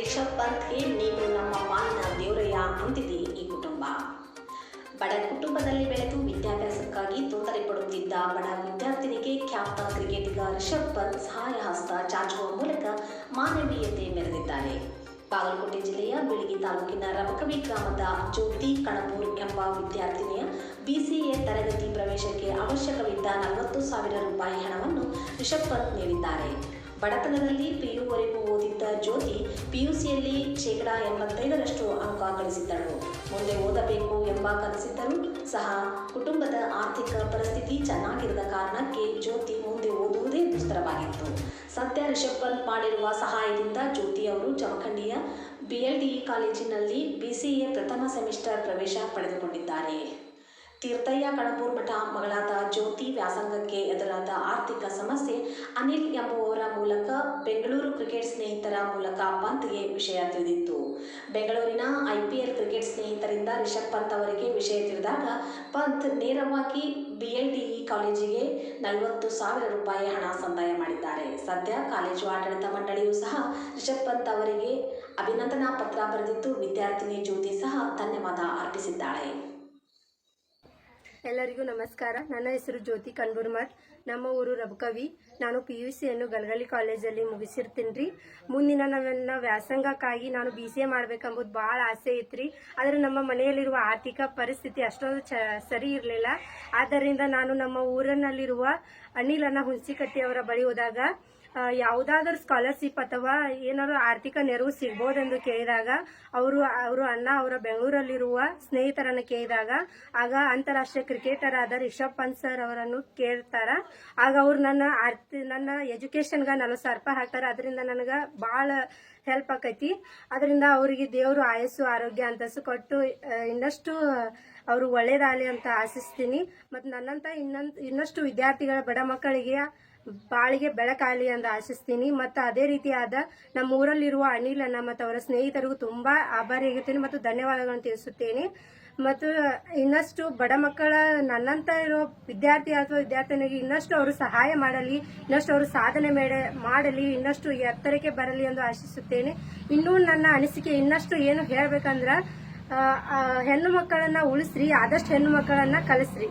ರಿಷಬ್ ಪಂತ್ಗೆ ನೀನು ನಮ್ಮ ಪಾಲಿನ ದೇವರಯ್ಯ ಅಂತಿದೆ ಈ ಕುಟುಂಬ. ಬಡ ಕುಟುಂಬದಲ್ಲಿ ಬೆಳೆದು ವಿದ್ಯಾಭ್ಯಾಸಕ್ಕಾಗಿ ತೊಂದರೆ ಪಡುತ್ತಿದ್ದ ಬಡ ವಿದ್ಯಾರ್ಥಿನಿಗೆ ಖ್ಯಾತ ಕ್ರಿಕೆಟಿಗ ರಿಷಬ್ ಪಂತ್ ಸಹಾಯ ಹಸ್ತ ಚಾಚುವ ಮೂಲಕ ಮಾನವೀಯತೆ ಮೆರೆದಿದ್ದಾರೆ. ಬಾಗಲಕೋಟೆ ಜಿಲ್ಲೆಯ ಬಿಳಗಿ ತಾಲೂಕಿನ ರಬಕವಿ ಗ್ರಾಮದ ಜ್ಯೋತಿ ಕಣಬೂರ್ ಎಂಬ ವಿದ್ಯಾರ್ಥಿನಿಯ BCA ತರಗತಿ ಪ್ರವೇಶಕ್ಕೆ ಅವಶ್ಯಕವಿದ್ದ 40,000 ರೂಪಾಯಿ ಹಣವನ್ನು ರಿಷಬ್ ಪಂತ್ ನೀಡಿದ್ದಾರೆ. ಬಡತನದಲ್ಲಿ PUವರೆಗೂ ಓದಿದ್ದ ಜ್ಯೋತಿ PUCಯಲ್ಲಿ 85% ಅಂಕ ಗಳಿಸಿದ್ದಳು. ಮುಂದೆ ಓದಬೇಕು ಎಂಬ ಕನಸಿದ್ದರೂ ಸಹ ಕುಟುಂಬದ ಆರ್ಥಿಕ ಪರಿಸ್ಥಿತಿ ಚೆನ್ನಾಗಿರದ ಕಾರಣಕ್ಕೆ ಜ್ಯೋತಿ ಮುಂದೆ ಓದುವುದೇ ದುಸ್ತರವಾಗಿತ್ತು. ಸದ್ಯ ರಿಷಬ್ ಪಂತ್ ಮಾಡಿರುವ ಸಹಾಯದಿಂದ ಜ್ಯೋತಿ ಅವರು ಜಮಖಂಡಿಯ BLDE ಕಾಲೇಜಿನಲ್ಲಿ BCA ಪ್ರಥಮ ಸೆಮಿಸ್ಟರ್ ಪ್ರವೇಶ ಪಡೆದುಕೊಂಡಿದ್ದಾರೆ. ತೀರ್ಥಯ್ಯ ಕಣಬೂರ್ ಮಠ ಮಗಳಾದ ಜ್ಯೋತಿ ವ್ಯಾಸಂಗಕ್ಕೆ ಎದುರಾದ ಆರ್ಥಿಕ ಸಮಸ್ಯೆ ಅನಿಲ್ ಎಂಬುವವರ ಮೂಲಕ ಬೆಂಗಳೂರು ಕ್ರಿಕೆಟ್ ಸ್ನೇಹಿತರ ಮೂಲಕ ಪಂತ್ಗೆ ವಿಷಯ ತಿಳಿದಿತ್ತು. ಬೆಂಗಳೂರಿನ IPL ಕ್ರಿಕೆಟ್ ಸ್ನೇಹಿತರಿಂದ ರಿಷಬ್ ಪಂತ್ ಅವರಿಗೆ ವಿಷಯ ತಿಳಿದಾಗ ಪಂತ್ ನೇರವಾಗಿ BLDE ಕಾಲೇಜಿಗೆ 40,000 ರೂಪಾಯಿ ಹಣ ಸಂದಾಯ ಮಾಡಿದ್ದಾರೆ. ಸದ್ಯ ಕಾಲೇಜು ಆಡಳಿತ ಮಂಡಳಿಯೂ ಸಹ ರಿಷಬ್ ಪಂತ್ ಅವರಿಗೆ ಅಭಿನಂದನಾ ಪತ್ರ ಬರೆದಿದ್ದು ವಿದ್ಯಾರ್ಥಿನಿ ಜ್ಯೋತಿ ಸಹ ಧನ್ಯವಾದ ಅರ್ಪಿಸಿದ್ದಾಳೆ. ಎಲ್ಲರಿಗೂ ನಮಸ್ಕಾರ. ನನ್ನ ಹೆಸರು ಜ್ಯೋತಿ ಕಣಬೂರ್ಮಠ್. ನಮ್ಮ ಊರು ರಬಕವಿ. ನಾನು PUCಯನ್ನು ಗಲಗಲಿ ಕಾಲೇಜಲ್ಲಿ ಮುಗಿಸಿರ್ತೀನಿ ರೀ. ಮುಂದಿನ ನನ್ನ ವ್ಯಾಸಂಗಕ್ಕಾಗಿ ನಾನು BCA ಮಾಡ್ಬೇಕಂಬುದು ಭಾಳ ಆಸೆ ಐತ್ರಿ. ಆದರೆ ನಮ್ಮ ಮನೆಯಲ್ಲಿರುವ ಆರ್ಥಿಕ ಪರಿಸ್ಥಿತಿ ಅಷ್ಟೊಂದು ಸರಿ ಇರಲಿಲ್ಲ. ಆದ್ದರಿಂದ ನಾನು ನಮ್ಮ ಊರಿನಲ್ಲಿರುವ ಅನಿಲನ ಹುಣಸಿಕಟ್ಟಿಯವರ ಬಳಿ ಹೋದಾಗ ಯಾವುದಾದ್ರೂ ಸ್ಕಾಲರ್ಶಿಪ್ ಅಥವಾ ಏನಾದರೂ ಆರ್ಥಿಕ ನೆರವು ಸಿಗ್ಬೋದೆಂದು ಕೇಳಿದಾಗ ಅವರು ಅಣ್ಣ ಅವರ ಬೆಂಗಳೂರಲ್ಲಿರುವ ಸ್ನೇಹಿತರನ್ನು ಕೇಳಿದಾಗ ಆಗ ಅಂತಾರಾಷ್ಟ್ರೀಯ ಕ್ರಿಕೆಟರ್ ಆದ ರಿಷಬ್ ಪಂತ್ ಸರ್ ಅವರನ್ನು ಕೇಳ್ತಾರ. ಆಗ ಅವರು ನನ್ನ ಎಜುಕೇಷನ್ಗೆ 40,000 ರೂಪಾಯಿ ಹಾಕ್ತಾರೆ. ಅದರಿಂದ ನನಗೆ ಭಾಳ ಹೆಲ್ಪ್ ಆಕೈತಿ. ಅದರಿಂದ ಅವರಿಗೆ ದೇವರು ಆಯಸ್ಸು ಆರೋಗ್ಯ ಅಂತಸ್ತು ಕೊಟ್ಟು ಇನ್ನಷ್ಟು ಅವರು ಒಳ್ಳೇದಾಗಲಿ ಅಂತ ಆಶಿಸ್ತೀನಿ. ಮತ್ತು ನನ್ನಂತ ಇನ್ನಷ್ಟು ವಿದ್ಯಾರ್ಥಿಗಳ ಬಡ ಮಕ್ಕಳಿಗೆ ಬಾಳಿಗೆ ಬೆಳಕಾಗಲಿ ಅಂತ ಆಶಿಸ್ತೀನಿ. ಮತ್ತು ಅದೇ ರೀತಿಯಾದ ನಮ್ಮ ಊರಲ್ಲಿರುವ ಅನಿಲನ ಮತ್ತು ಅವರ ಸ್ನೇಹಿತರಿಗೂ ತುಂಬ ಆಭಾರಿಯಾಗಿರ್ತೀನಿ ಮತ್ತು ಧನ್ಯವಾದಗಳನ್ನು ತಿಳಿಸುತ್ತೇನೆ. ಮತ್ತು ಇನ್ನಷ್ಟು ಬಡ ಮಕ್ಕಳ ನನ್ನಂತ ಇರೋ ವಿದ್ಯಾರ್ಥಿ ಅಥವಾ ವಿದ್ಯಾರ್ಥಿನಿಗೆ ಇನ್ನಷ್ಟು ಅವರು ಸಹಾಯ ಮಾಡಲಿ, ಇನ್ನಷ್ಟು ಅವರು ಸಾಧನೆ ಮಾಡಲಿ, ಇನ್ನಷ್ಟು ಎತ್ತರಕ್ಕೆ ಬರಲಿ ಎಂದು ಆಶಿಸುತ್ತೇನೆ. ಇನ್ನೂ ನನ್ನ ಅನಿಸಿಕೆ ಇನ್ನಷ್ಟು ಏನು ಹೇಳಬೇಕಂದ್ರೆ ಹೆಣ್ಣು ಮಕ್ಕಳನ್ನ ಉಳಿಸ್ರಿ, ಆದಷ್ಟು ಹೆಣ್ಣು ಮಕ್ಕಳನ್ನ ಕಲಿಸ್ರಿ.